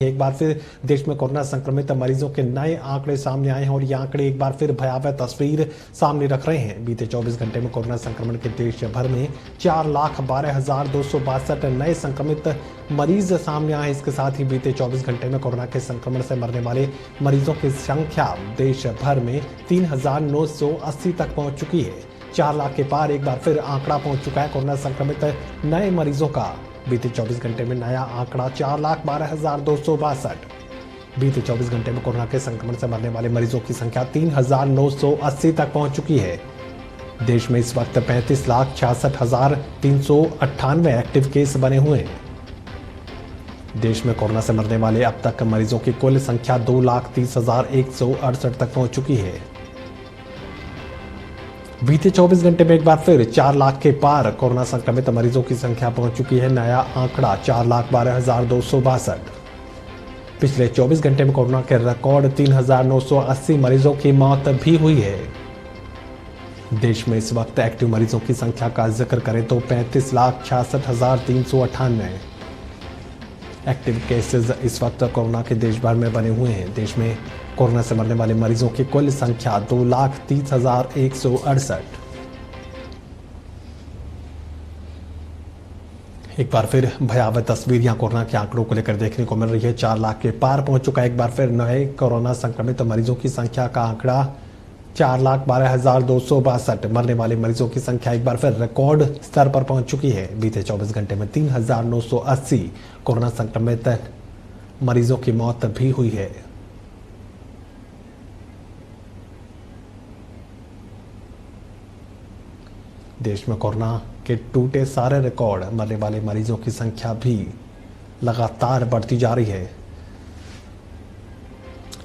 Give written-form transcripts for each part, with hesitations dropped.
एक बार फिर देश में कोरोना संक्रमित मरीजों के नए आंकड़े सामने आए हैं और ये आंकड़े एक बार फिर भयावह तस्वीर सामने रख रहे हैं। बीते 24 घंटे में कोरोना संक्रमण के देश भर में 4,12,262 नए संक्रमित मरीज सामने आए। इसके साथ ही बीते 24 घंटे में कोरोना के संक्रमण से मरने वाले मरीजों की संख्या देश भर में 3,980 तक पहुंच चुकी है। 4 लाख के पार एक बार फिर आंकड़ा पहुंच चुका है कोरोना संक्रमित नए मरीजों का। बीते 24 घंटे में नया आंकड़ा 4,12,262। बीते 24 घंटे में कोरोना के संक्रमण से मरने वाले मरीजों की संख्या 3,980 तक पहुंच चुकी है। देश में इस वक्त 35,66,398 एक्टिव केस बने हुए हैं। देश में कोरोना से मरने वाले अब तक मरीजों की कुल संख्या 2,30,168 तक पहुंच चुकी है। बीते 24 घंटे में एक बार फिर 4 लाख के पार कोरोना संक्रमित मरीजों की संख्या पहुंच चुकी है। नया आंकड़ा 4,12,262। पिछले 24 घंटे में कोरोना के रिकॉर्ड 3,980 मरीजों की मौत भी हुई है। देश में इस वक्त एक्टिव मरीजों की संख्या का जिक्र करें तो 35,66,398 एक्टिव केसेस इस वक्त कोरोना के देश भर में बने हुए हैं। देश में कोरोना से मरने वाले मरीजों की कुल संख्या 2,30,168। एक बार फिर भयावह तस्वीर यहां कोरोना के आंकड़ों को लेकर देखने को मिल रही है। 4 लाख के पार पहुंच चुका है एक बार फिर नए कोरोना संक्रमित मरीजों की संख्या का आंकड़ा 4,12,262। मरने वाले मरीजों की संख्या एक बार फिर रिकॉर्ड स्तर पर पहुंच चुकी है। बीते 24 घंटे में 3,980 कोरोना संक्रमित मरीजों की मौत भी हुई है। देश में कोरोना के टूटे सारे रिकॉर्ड। मरने वाले मरीजों की संख्या भी लगातार बढ़ती जा रही है।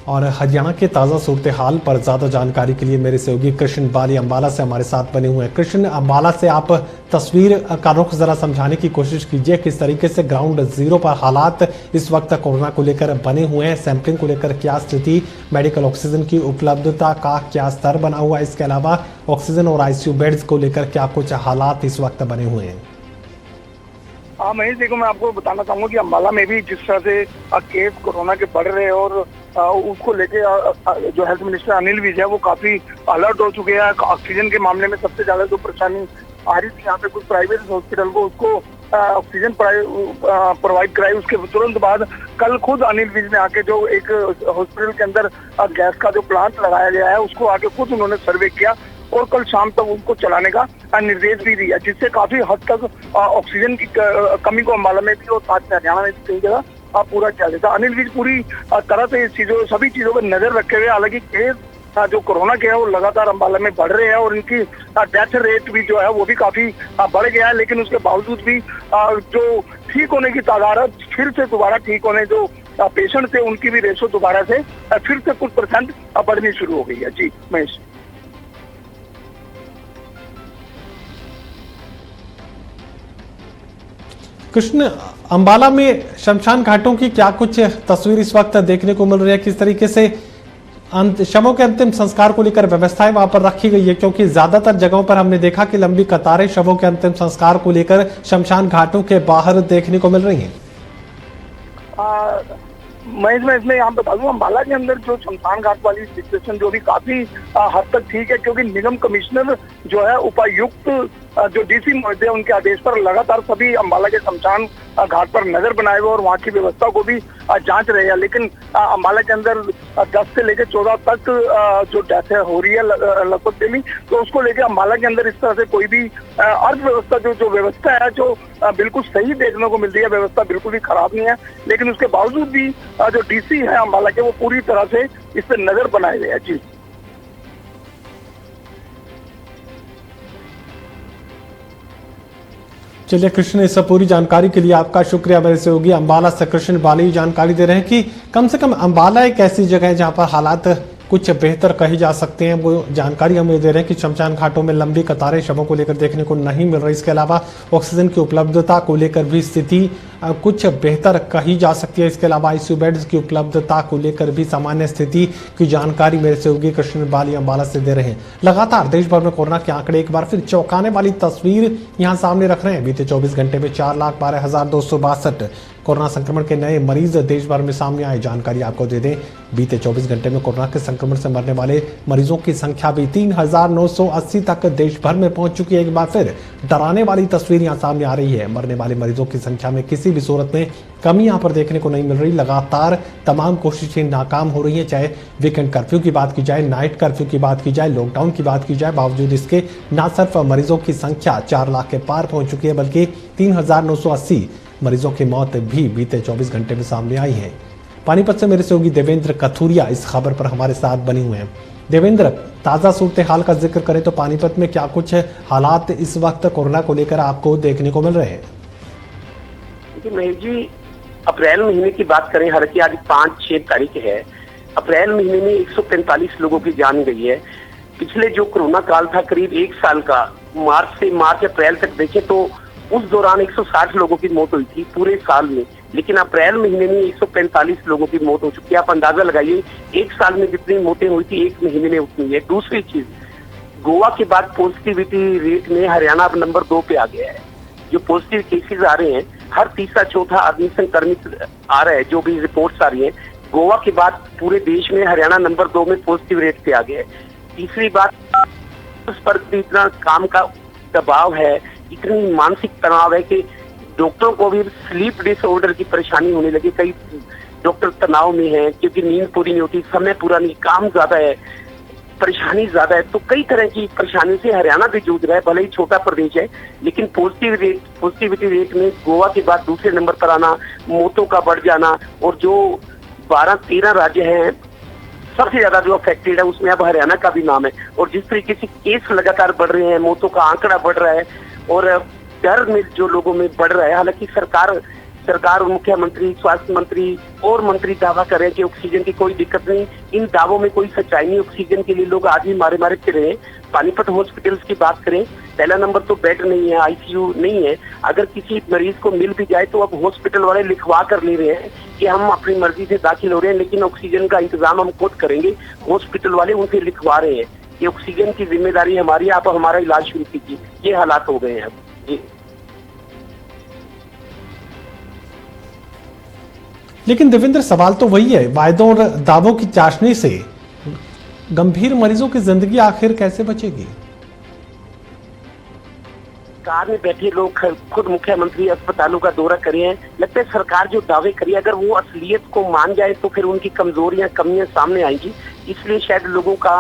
और हरियाणा के ताज़ा सूरत हाल पर ज़्यादा जानकारी के लिए मेरे सहयोगी कृष्ण बाली अंबाला से हमारे साथ बने हुए हैं। कृष्ण, अंबाला से आप तस्वीर का रुख ज़रा समझाने की कोशिश कीजिए, किस तरीके से ग्राउंड जीरो पर हालात इस वक्त कोरोना को लेकर बने हुए हैं, सैंपलिंग को लेकर क्या स्थिति, मेडिकल ऑक्सीजन की उपलब्धता का क्या स्तर बना हुआ है, इसके अलावा ऑक्सीजन और आईसीयू बेड्स को लेकर क्या कुछ हालात इस वक्त बने हुए हैं। हाँ महेश, देखो मैं आपको बताना चाहूंगा कि अंबाला में भी जिस तरह से केस कोरोना के बढ़ रहे हैं और उसको लेके जो हेल्थ मिनिस्टर अनिल विज है वो काफी अलर्ट हो चुके हैं। ऑक्सीजन के मामले में सबसे ज्यादा जो परेशानी आ रही थी यहाँ पे कुछ प्राइवेट हॉस्पिटल को उसको ऑक्सीजन प्रोवाइड कराई। उसके तुरंत बाद कल खुद अनिल विज ने आके जो एक हॉस्पिटल के अंदर गैस का जो प्लांट लगाया गया है उसको आके खुद उन्होंने सर्वे किया और कल शाम तक उनको चलाने का निर्देश भी दिया, जिससे काफी हद तक ऑक्सीजन की कमी को अंबाला में भी और साथ में हरियाणा में भी कई जगह पूरा किया जाता। अनिल विज पूरी तरह से सभी चीजों पर नजर रखे हुए, हालांकि केस जो कोरोना के है वो लगातार अंबाला में बढ़ रहे हैं और इनकी डेथ रेट भी जो है वो भी काफी बढ़ गया है। लेकिन उसके बावजूद भी जो ठीक होने की तादाद है, फिर से दोबारा ठीक होने जो पेशेंट थे उनकी भी रेशो दोबारा से फिर से कुछ % बढ़नी शुरू हो गई है। जी महेश। कृष्ण, अंबाला में शमशान घाटों की क्या कुछ तस्वीर इस वक्त देखने को मिल रही है, किस तरीके से शवों के अंतिम संस्कार को लेकर व्यवस्थाएं वहां पर रखी गई है, क्योंकि ज्यादातर जगहों पर हमने देखा कि लंबी कतारें शवों के अंतिम संस्कार को लेकर शमशान घाटों के बाहर देखने को मिल रही हैं। महेश, मैं इसमें यहाँ बता दूं, अंबाला के अंदर जो शमशान घाट वाली सिचुएशन जो भी काफी हद तक ठीक है, क्योंकि निगम कमिश्नर जो है उपायुक्त जो डीसी महोदय उनके आदेश पर लगातार सभी अंबाला के शमशान घाट पर नजर बनाए हुए और वहाँ की व्यवस्था को भी जांच रहे हैं। लेकिन अंबाला के अंदर 10 से लेकर 14 तक जो डेथ हो रही है लगभग डेली, तो उसको लेकर अंबाला के अंदर इस तरह से कोई भी अर्थव्यवस्था जो व्यवस्था है जो बिल्कुल सही देखने को मिल रही है, व्यवस्था बिल्कुल भी खराब नहीं है। लेकिन उसके बावजूद भी जो डीसी है अंबाला के वो पूरी तरह से इस पर नजर बनाए हुए हैं। जी चलिए कृष्ण, इस पूरी जानकारी के लिए आपका शुक्रिया। मेरे सहयोगी अंबाला से कृष्ण बाली जानकारी दे रहे हैं कि कम से कम अंबाला एक ऐसी जगह है जहां पर हालात कुछ बेहतर कही जा सकते हैं। वो जानकारी हमें दे रहे हैं कि शमशान घाटों में लंबी कतारें शवों को लेकर देखने को नहीं मिल रही। इसके अलावा ऑक्सीजन की उपलब्धता को लेकर भी स्थिति कुछ बेहतर कही जा सकती है। इसके अलावा आईसीयू बेड्स की उपलब्धता को लेकर भी सामान्य स्थिति की जानकारी मेरे सहयोगी कृष्ण बाली अंबाला से दे रहे हैं। लगातार देश भर में कोरोना के आंकड़े एक बार फिर चौंकाने वाली तस्वीर यहां सामने रख रहे हैं। बीते 24 घंटे में 4,12,262 कोरोना संक्रमण के नए मरीज देश भर में सामने आए। जानकारी आपको दे दें, बीते 24 घंटे में कोरोना के संक्रमण से मरने वाले मरीजों की संख्या भी 3,980 तक देश भर में पहुंच चुकी है। एक बार फिर डराने वाली तस्वीर यहां सामने आ रही है। मरने वाले मरीजों की संख्या में किसी भी सूरत में कमी यहां पर देखने को नहीं मिल रही। लगातार तमाम कोशिशें नाकाम हो रही हैं, चाहे वीकेंड कर्फ्यू की बात की जाए, नाइट कर्फ्यू की बात की जाए, लॉकडाउन की बात की जाए। बावजूद इसके न सिर्फ मरीजों की संख्या 4 लाख के पार पहुंच चुकी है, बल्कि 3,980 मरीजों की मौत भी बीते 24 घंटे में सामने आई है। पानीपत से मेरे सहयोगी देवेंद्र कथुरिया इस खबर पर हमारे साथ बने हुए हैं। देवेंद्र, ताजा सूरत हाल का जिक्र करें तो पानीपत में क्या कुछ हालात इस वक्त कोरोना को लेकर आपको देखने को मिल रहे हैं? महेश जी, अप्रैल महीने की बात करें, हालांकि आज 5-6 तारीख है। अप्रैल महीने में 145 लोगों की जान गई है। पिछले जो कोरोना काल था करीब 1 साल का, मार्च से अप्रैल तक देखें तो उस दौरान 160 लोगों की मौत हुई थी पूरे साल में, लेकिन अप्रैल महीने में 145 लोगों की मौत हो चुकी है। आप अंदाजा लगाइए, 1 साल में जितनी मौतें हुई थी 1 महीने में उतनी है। दूसरी चीज, गोवा के बाद पॉजिटिविटी रेट में हरियाणा अब नंबर 2 पे आ गया है। जो पॉजिटिव केसेस आ रहे हैं, हर तीसरा चौथा आदमी संक्रमित आ रहा है। जो भी रिपोर्ट्स आ रही है, गोवा के बाद पूरे देश में हरियाणा नंबर 2 में पॉजिटिव रेट पे आ गया है। तीसरी बात, उस पर भी इतना काम का दबाव है, इतनी मानसिक तनाव है कि डॉक्टरों को भी स्लीप डिसऑर्डर की परेशानी होने लगी। कई डॉक्टर तनाव में हैं क्योंकि नींद पूरी नहीं होती, समय पूरा नहीं, काम ज्यादा है, परेशानी ज्यादा है। तो कई तरह की परेशानी से हरियाणा भी जूझ रहा है। भले ही छोटा प्रदेश है, लेकिन पॉजिटिविटी रेट में गोवा के बाद दूसरे नंबर पर आना, मौतों का बढ़ जाना, और जो 12-13 राज्य हैं सबसे ज्यादा जो अफेक्टेड है उसमें अब हरियाणा का भी नाम है। और जिस तरीके से केस लगातार बढ़ रहे हैं, मौतों का आंकड़ा बढ़ रहा है और डर में जो लोगों में बढ़ रहा है। हालांकि सरकार और मुख्यमंत्री, स्वास्थ्य मंत्री और मंत्री दावा कर रहे हैं कि ऑक्सीजन की कोई दिक्कत नहीं। इन दावों में कोई सच्चाई नहीं। ऑक्सीजन के लिए लोग आज भी मारे फिर रहे हैं। पानीपत हॉस्पिटल्स की बात करें, पहला नंबर तो बेड नहीं है, आईसीयू नहीं है। अगर किसी मरीज को मिल भी जाए तो अब हॉस्पिटल वाले लिखवा कर ले रहे हैं कि हम अपनी मर्जी से दाखिल हो रहे हैं, लेकिन ऑक्सीजन का इंतजाम हम खुद करेंगे। हॉस्पिटल वाले उनसे लिखवा रहे हैं कि ऑक्सीजन की जिम्मेदारी हमारी, आप हमारा इलाज शुरू कीजिए। ये हालात हो गए हैं अब जी। लेकिन देवेंद्र, सवाल तो वही है, वायदों और दावों की चाशनी से गंभीर मरीजों की जिंदगी आखिर कैसे बचेगी? कार में बैठे लोग खुद मुख्यमंत्री अस्पतालों का दौरा करे हैं। लगता है सरकार जो दावे करी, अगर वो असलियत को मान जाए तो फिर उनकी कमजोरियां, कमियां सामने आएंगी। इसलिए शायद लोगों का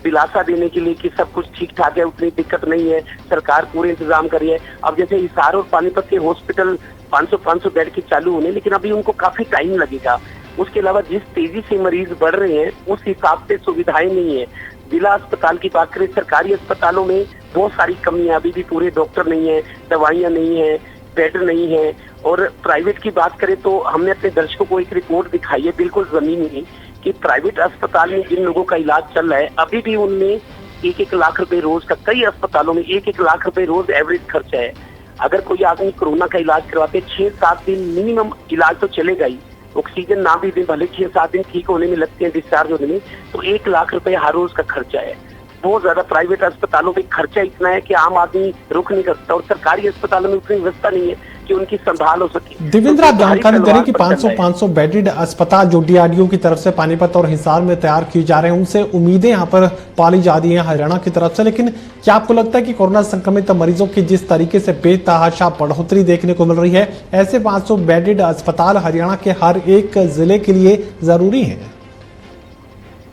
दिलासा देने के लिए कि सब कुछ ठीक ठाक है, उतनी दिक्कत नहीं है, सरकार पूरे इंतजाम करी है। अब जैसे हिसार और पानीपत के हॉस्पिटल 500 बेड के चालू होने, लेकिन अभी उनको काफी टाइम लगेगा। उसके अलावा जिस तेजी से मरीज बढ़ रहे हैं उस हिसाब से सुविधाएं नहीं है। जिला अस्पताल की बात करें, सरकारी अस्पतालों में बहुत सारी कमियां, अभी भी पूरे डॉक्टर नहीं है, दवाइयां नहीं है, बेड नहीं है। और प्राइवेट की बात करें तो हमने अपने दर्शकों को एक रिपोर्ट दिखाई है बिल्कुल जमीनी, कि प्राइवेट अस्पताल में जिन लोगों का इलाज चल रहा है अभी भी उनमें 1-1 लाख रुपए रोज का, कई अस्पतालों में 1-1 लाख रुपए रोज एवरेज खर्चा है। अगर कोई आदमी कोरोना का इलाज करवाते 6-7 दिन मिनिमम इलाज तो चलेगा ही। ऑक्सीजन ना भी दे, भले 6-7 दिन ठीक होने में लगते हैं, डिस्चार्ज होने में, तो 1 लाख रुपए हर रोज का खर्चा है। बहुत ज्यादा प्राइवेट अस्पतालों में खर्चा इतना है कि आम आदमी रुक नहीं करता, और सरकारी अस्पतालों में उतनी व्यवस्था नहीं है कि उनकी संभाल हो सके। देवेंद्र, आप जानकारी दे रहे हैं कि 500 बेडेड अस्पताल जो डीआरडीओ की तरफ से पानीपत और हिसार में तैयार किए जा रहे हैं, उनसे उम्मीदें यहाँ पर पाली जा रही हैं हरियाणा की तरफ से। लेकिन क्या आपको लगता है कि कोरोना संक्रमित मरीजों की जिस तरीके से बेतहाशा बढ़ोतरी देखने को मिल रही है, ऐसे 500 बेडेड अस्पताल हरियाणा के हर एक जिले के लिए जरूरी है?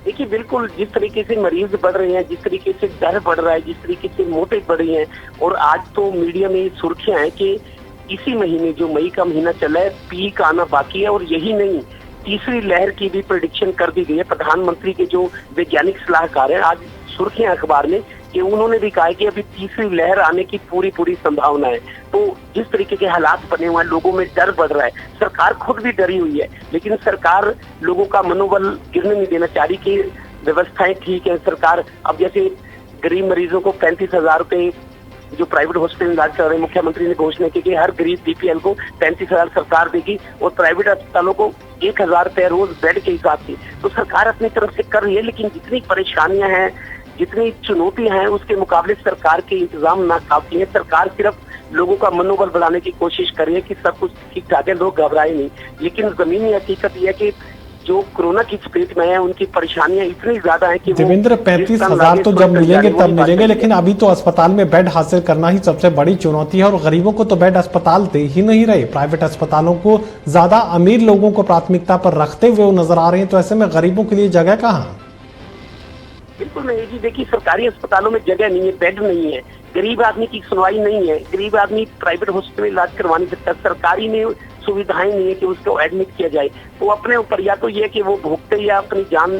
देखिए, बिल्कुल जिस तरीके से मरीज बढ़ रहे हैं, जिस तरीके से डर बढ़ रहा है, जिस तरीके से मौतें बढ़ रही हैं, और आज तो मीडिया में सुर्खियां हैं कि इसी महीने जो मई का महीना चला है, पीक आना बाकी है। और यही नहीं, तीसरी लहर की भी प्रेडिक्शन कर दी गई है। प्रधानमंत्री के जो वैज्ञानिक सलाहकार हैं, आज सुर्खियां अखबार में कि उन्होंने भी कहा है कि अभी तीसरी लहर आने की पूरी संभावना है। तो जिस तरीके के हालात बने हुए हैं, लोगों में डर बढ़ रहा है, सरकार खुद भी डरी हुई है, लेकिन सरकार लोगों का मनोबल गिरने नहीं देना चाह रही कि व्यवस्थाएं ठीक है। सरकार अब जैसे गरीब मरीजों को 35,000 रुपए जो प्राइवेट हॉस्पिटल इलाज कर रहे हैं, मुख्यमंत्री ने घोषणा की कि हर गरीब बीपीएल को 35,000 सरकार देगी, और प्राइवेट अस्पतालों को 1,000 रुपए रोज बेड के हिसाब से। तो सरकार अपनी तरफ से कर रही है, लेकिन जितनी परेशानियां हैं, जितनी चुनौतियां हैं उसके मुकाबले सरकार के इंतजाम नाकाफी है। सरकार सिर्फ लोगों का मनोबल बढ़ाने की कोशिश कर रही है कि सब कुछ ठीक ठाक है, लोग घबराए नहीं। लेकिन जमीनी हकीकत यह है कि जो कोरोना की चपेट में है उनकी परेशानियां इतनी ज्यादा है कि देवेंद्र 35,000 तो जब मिलेंगे तब मिलेंगे, लेकिन अभी तो अस्पताल में बेड हासिल करना ही सबसे बड़ी चुनौती है और गरीबों को तो बेड अस्पताल दे ही नहीं रहे। प्राइवेट अस्पतालों को ज्यादा अमीर लोगों को प्राथमिकता पर रखते हुए वो नजर आ रहे हैं, तो ऐसे में गरीबों के लिए जगह कहाँ? बिल्कुल नहीं जी, देखिए सरकारी अस्पतालों में जगह नहीं है, बेड नहीं है, गरीब आदमी की सुनवाई नहीं है, गरीब आदमी प्राइवेट हॉस्पिटल में इलाज करवा नहीं सकता, सरकारी में सुविधाएं नहीं है कि उसको एडमिट किया जाए। तो अपने ऊपर या तो ये कि वो भुगते या अपनी जान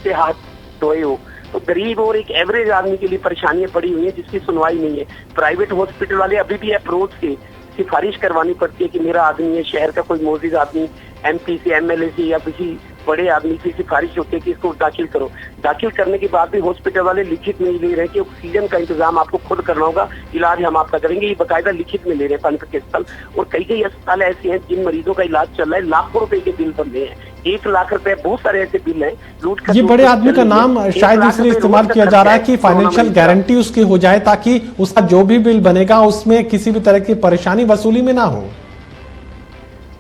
से हाथ धोए हो। तो गरीब और एक एवरेज आदमी के लिए परेशानियां पड़ी हुई है जिसकी सुनवाई नहीं है। प्राइवेट हॉस्पिटल वाले अभी भी अप्रोच से सिफारिश करवानी पड़ती है कि मेरा आदमी है, शहर का कोई मौजूद आदमी MP से MLA से या किसी बड़े आदमी से सिफारिश होती है कि इसको दाखिल करो। दाखिल करने के बाद भी हॉस्पिटल वाले लिखित में ले रहे हैं कि ऑक्सीजन का इंतजाम आपको खुद करना होगा, इलाज हम आपका करेंगे, ये बाकायदा लिखित में ले रहे हैं पानीपत के अस्पताल। और कई अस्पताल ऐसे हैं जिन मरीजों का इलाज चल रहा है, लाखों रुपए के बिल बन रहे हैं, 1 लाख रुपए, बहुत सारे ऐसे बिल हैं। लूट ये बड़े आदमी का नाम शायद इसलिए इस्तेमाल किया जा रहा है कि फाइनेंशियल गारंटी उसकी हो जाए ताकि उसका जो भी बिल बनेगा उसमें किसी भी तरह की परेशानी वसूली में ना हो।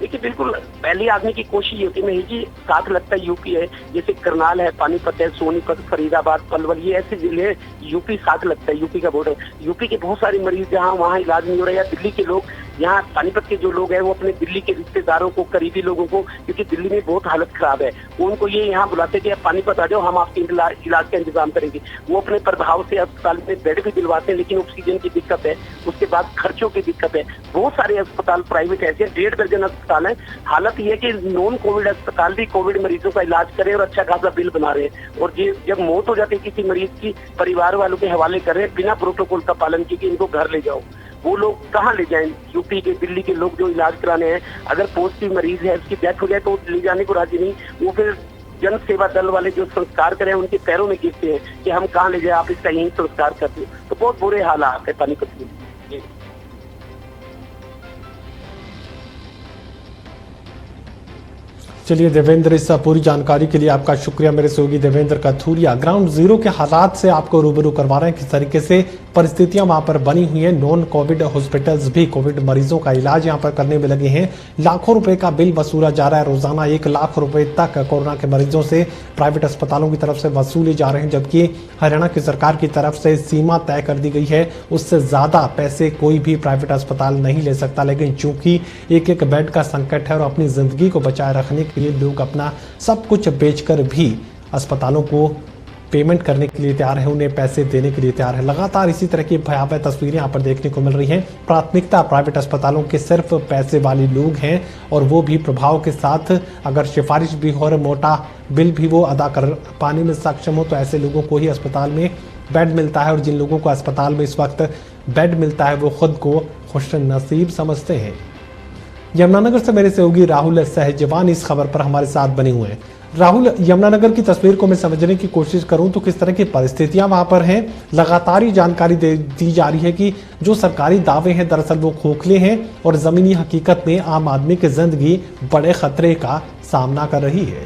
देखिए बिल्कुल पहले आदमी की कोशिश होती है जी, साथ लगता है यूपी है, जैसे करनाल है, पानीपत है, सोनीपत, फरीदाबाद, पलवल, ये ऐसे जिले हैं, यूपी साथ लगता है, यूपी का बॉर्डर। यूपी के बहुत सारे मरीज जहाँ वहाँ इलाज नहीं हो रहा है, या दिल्ली के लोग, यहाँ पानीपत के जो लोग हैं वो अपने दिल्ली के रिश्तेदारों को, करीबी लोगों को, क्योंकि दिल्ली में बहुत हालत खराब है, उनको ये यहाँ बुलाते कि आप पानीपत आ जाओ, हम आपके इलाज का इंतजाम करेंगे। वो अपने प्रभाव से अस्पताल में बेड भी दिलवाते हैं, लेकिन ऑक्सीजन की दिक्कत है, उसके बाद खर्चों की दिक्कत है। बहुत सारे अस्पताल प्राइवेट ऐसे 1.5 दर्जन अस्पताल है। हालत ये है कि नॉन कोविड अस्पताल भी कोविड मरीजों का इलाज करे और अच्छा खासा बिल बना रहे हैं, और जब मौत हो जाती है किसी मरीज की, परिवार वालों के हवाले कर रहे हैं बिना प्रोटोकॉल का पालन किए कि इनको घर ले जाओ। वो लोग कहाँ ले जाएं? यूपी के, दिल्ली के लोग जो इलाज कराने हैं, अगर पॉजिटिव मरीज है उसकी डेथ हो जाए तो ले जाने को राजी नहीं। वो फिर जन सेवा दल वाले जो संस्कार करें उनके पैरों में गिरते हैं कि हम कहाँ ले जाए, आप इसका यही संस्कार करते हो। तो बहुत बुरे हालात है पानीपत में। चलिए देवेंद्र, इस पूरी जानकारी के लिए आपका शुक्रिया। मेरे सहयोगी देवेंद्र कथूरिया ग्राउंड जीरो के हालात से आपको रूबरू करवा रहे हैं, किस तरीके से परिस्थितियां वहां पर बनी हुई हैं। नॉन कोविड हॉस्पिटल्स भी कोविड मरीजों का इलाज यहां पर करने में लगे हैं। लाखों रुपए का बिल वसूला जा रहा है, रोजाना 1 लाख रुपए तक कोरोना के मरीजों से प्राइवेट अस्पतालों की तरफ से वसूले जा रहे हैं, जबकि हरियाणा की सरकार की तरफ से सीमा तय कर दी गई है, उससे ज्यादा पैसे कोई भी प्राइवेट अस्पताल नहीं ले सकता। लेकिन चूंकि एक बेड का संकट है और अपनी जिंदगी को बचाए रखने के लिए लोग अपना सब कुछ बेचकर भी अस्पतालों को पेमेंट करने के लिए तैयार है, उन्हें पैसे देने के लिए तैयार है। लगातार इसी तरह की भयावह तस्वीरें यहाँ पर देखने को मिल रही हैं। प्राथमिकता प्राइवेट अस्पतालों के सिर्फ पैसे वाले लोग हैं, और वो भी प्रभाव के साथ। अगर सिफारिश भी हो और मोटा बिल भी वो अदा कर पाने में सक्षम हो तो ऐसे लोगों को ही अस्पताल में बेड मिलता है, और जिन लोगों को अस्पताल में इस वक्त बेड मिलता है वो खुद को खुश नसीब समझते हैं। यमुनानगर से मेरे सहयोगी राहुल सहजवान इस खबर पर हमारे साथ बने हुए हैं। राहुल, यमुनानगर की तस्वीर को मैं समझने की कोशिश करूं तो किस तरह की परिस्थितियां वहां पर हैं? लगातार ही जानकारी दी जा रही है कि जो सरकारी दावे हैं दरअसल वो खोखले हैं, और जमीनी हकीकत में आम आदमी की जिंदगी बड़े खतरे का सामना कर रही है।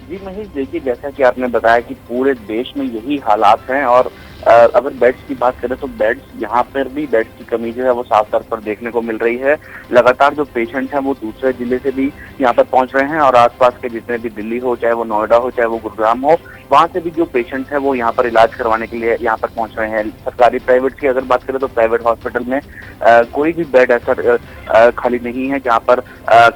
जी महेश, देखिए जैसा कि आपने बताया कि पूरे देश में यही हालात हैं, और अगर बेड्स की बात करें तो बेड्स यहाँ पर भी बेड्स की कमी जो है वो साफ तौर पर देखने को मिल रही है। लगातार जो पेशेंट हैं वो दूसरे जिले से भी यहाँ पर पहुंच रहे हैं, और आसपास के जितने भी दिल्ली हो, चाहे वो नोएडा हो, चाहे वो गुरुग्राम हो, वहाँ से भी जो पेशेंट है वो यहाँ पर इलाज करवाने के लिए यहाँ पर पहुंच रहे हैं। सरकारी प्राइवेट की अगर बात करें तो प्राइवेट हॉस्पिटल में कोई भी बेड ऐसा खाली नहीं है जहाँ पर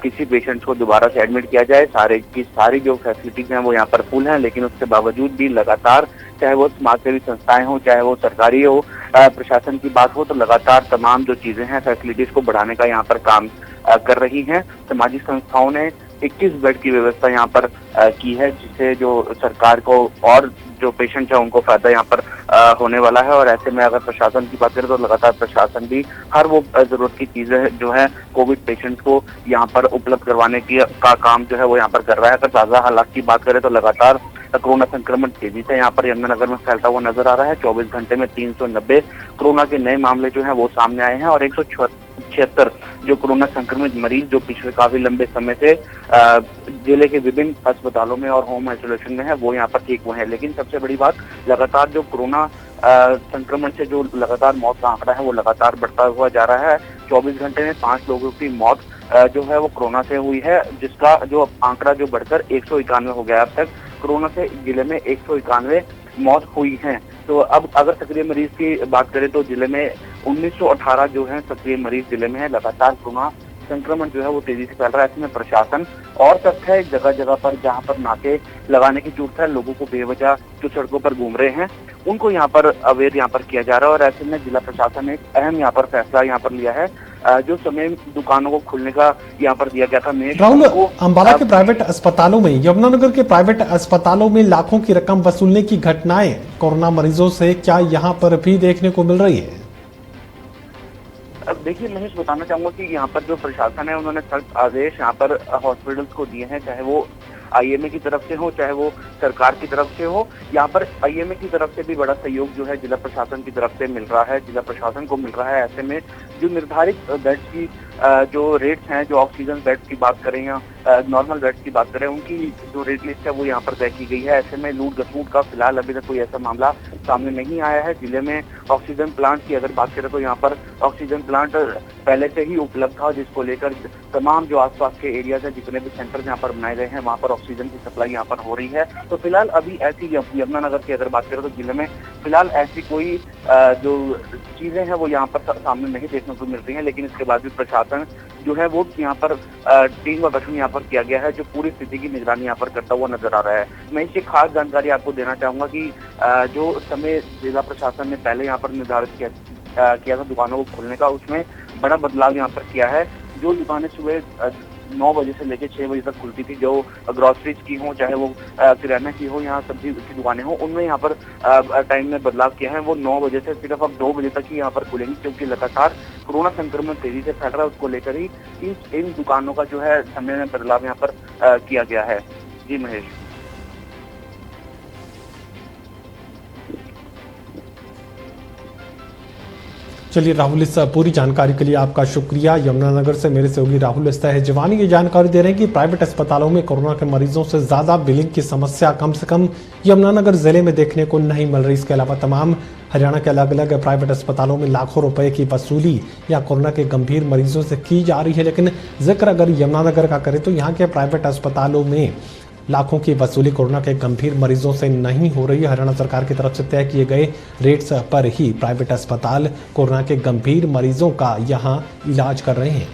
किसी पेशेंट को दोबारा से एडमिट किया जाए। सारी जो फैसिलिटीज हैं वो यहाँ पर फुल हैं, लेकिन उसके बावजूद भी लगातार, चाहे वो समाजसेवी संस्थाएं हो, चाहे वो सरकारी हो, प्रशासन की बात हो, तो लगातार तमाम जो चीजें हैं फैसिलिटीज को बढ़ाने का यहाँ पर काम कर रही हैं। सामाजिक संस्थाओं ने 21 बेड की व्यवस्था यहाँ पर की है, जिससे जो सरकार को और जो पेशेंट है उनको फायदा यहाँ पर होने वाला है। और ऐसे में अगर प्रशासन की बात करें तो लगातार प्रशासन भी हर वो जरूरत की चीजें जो है कोविड पेशेंट्स को यहाँ पर उपलब्ध करवाने का काम जो है वो यहाँ पर कर रहा है। अगर ताजा हालात की बात करें तो लगातार कोरोना संक्रमण तेजी से यहाँ पर यमुनानगर में फैलता हुआ नजर आ रहा है। 24 घंटे में 390 कोरोना के नए मामले जो है वो सामने आए हैं और 176 जो कोरोना संक्रमित मरीज जो पिछले काफी लंबे समय से जिले के विभिन्न अस्पतालों में और होम आइसोलेशन में है वो यहाँ पर ठीक हुए हैं। लेकिन सबसे बड़ी बात, लगातार जो कोरोना संक्रमण से जो लगातार मौत का आंकड़ा है वो लगातार बढ़ता हुआ जा रहा है। 24 घंटे में 5 लोगों की मौत जो है वो कोरोना से हुई है, जिसका जो आंकड़ा जो बढ़कर 191 हो गया। अब तक कोरोना से जिले में 191 मौत हुई है। तो अब अगर सक्रिय मरीज की बात करें तो जिले में 1918 जो है सक्रिय मरीज जिले में है। लगातार कोरोना संक्रमण जो है वो तेजी से फैल रहा है। ऐसे में प्रशासन और सख्त है। जगह जगह पर जहां पर नाके लगाने की जरूरत है, लोगों को बेवजह जो सड़कों पर घूम रहे हैं उनको यहाँ पर अवेयर यहाँ पर किया जा रहा है। और ऐसे में जिला प्रशासन ने एक अहम यहाँ पर फैसला यहाँ पर लिया है। जो समय दुकानों को खुलने का यहाँ पर दिया गया था राहुल, अंबाला के प्राइवेट अस्पतालों में, यमुनानगर के प्राइवेट अस्पतालों में लाखों की रकम वसूलने की घटनाएं कोरोना मरीजों से क्या यहाँ पर भी देखने को मिल रही है? अब देखिए, मैं बताना चाहूंगा कि यहाँ पर जो प्रशासन है उन्होंने सख्त आदेश यहाँ पर हॉस्पिटल्स को दिए हैं, चाहे वो आईएमए की तरफ से हो चाहे वो सरकार की तरफ से हो। यहाँ पर आईएमए की तरफ से भी बड़ा सहयोग जो है जिला प्रशासन की तरफ से मिल रहा है, जिला प्रशासन को मिल रहा है। ऐसे में जो निर्धारित बेड्स की जो रेट्स हैं, जो ऑक्सीजन बेड्स की बात करें या नॉर्मल बेड्स की बात करें, उनकी जो रेट लिस्ट है वो यहाँ पर तय की गई है। ऐसे में लूट घसूट का फिलहाल अभी तक कोई ऐसा मामला सामने नहीं आया है। जिले में ऑक्सीजन प्लांट की अगर बात करें तो यहाँ पर ऑक्सीजन प्लांट पहले से ही उपलब्ध था, जिसको लेकर तमाम जो आसपास के एरियाज है, जितने भी सेंटर यहाँ पर बनाए गए हैं, वहाँ पर ऑक्सीजन की सप्लाई यहाँ पर हो रही है। तो फिलहाल अभी ऐसी यमुनानगर की अगर बात करें तो जिले में फिलहाल ऐसी कोई जो चीजें हैं वो यहाँ पर सामने नहीं देखने को मिल रही है। लेकिन इसके बाद भी प्रशासन जो है वो यहाँ पर टीम का गठन यहाँ पर किया गया है, जो पूरी स्थिति की निगरानी यहाँ पर करता हुआ नजर आ रहा है। मैं इसकी खास जानकारी आपको देना चाहूंगा कि जो समय जिला प्रशासन ने पहले यहाँ पर निर्धारित किया था दुकानों को खोलने का, उसमें बड़ा बदलाव यहाँ पर किया है। जो दुकानें सुबह 9 बजे से लेकर 6 बजे तक खुलती थी, जो ग्रोसरीज की हो चाहे वो किराना की हो, यहाँ सब्जी की दुकानें हो, उनमें यहाँ पर टाइम में बदलाव किया है। वो 9 बजे से सिर्फ अब 2 बजे तक ही यहाँ पर खुलेंगी, क्योंकि लगातार कोरोना संक्रमण तेजी से फैल रहा है। उसको लेकर ही इन दुकानों का जो है समय में बदलाव यहाँ पर किया गया है। जी महेश। चलिए राहुल, इस पूरी जानकारी के लिए आपका शुक्रिया। यमुनानगर से मेरे सहयोगी राहुल सहजवानी ये जानकारी दे रहे हैं कि प्राइवेट अस्पतालों में कोरोना के मरीजों से ज्यादा बिलिंग की समस्या कम से कम यमुनानगर जिले में देखने को नहीं मिल रही। इसके अलावा तमाम हरियाणा के अलग अलग प्राइवेट अस्पतालों में लाखों रुपए की वसूली या कोरोना के गंभीर मरीजों से की जा रही है। लेकिन जिक्र अगर यमुनानगर का करें तो यहाँ के प्राइवेट अस्पतालों में लाखों की वसूली कोरोना के गंभीर मरीजों से नहीं हो रही है। हरियाणा सरकार की तरफ से तय किए गए रेट्स पर ही प्राइवेट अस्पताल कोरोना के गंभीर मरीजों का यहां इलाज कर रहे हैं।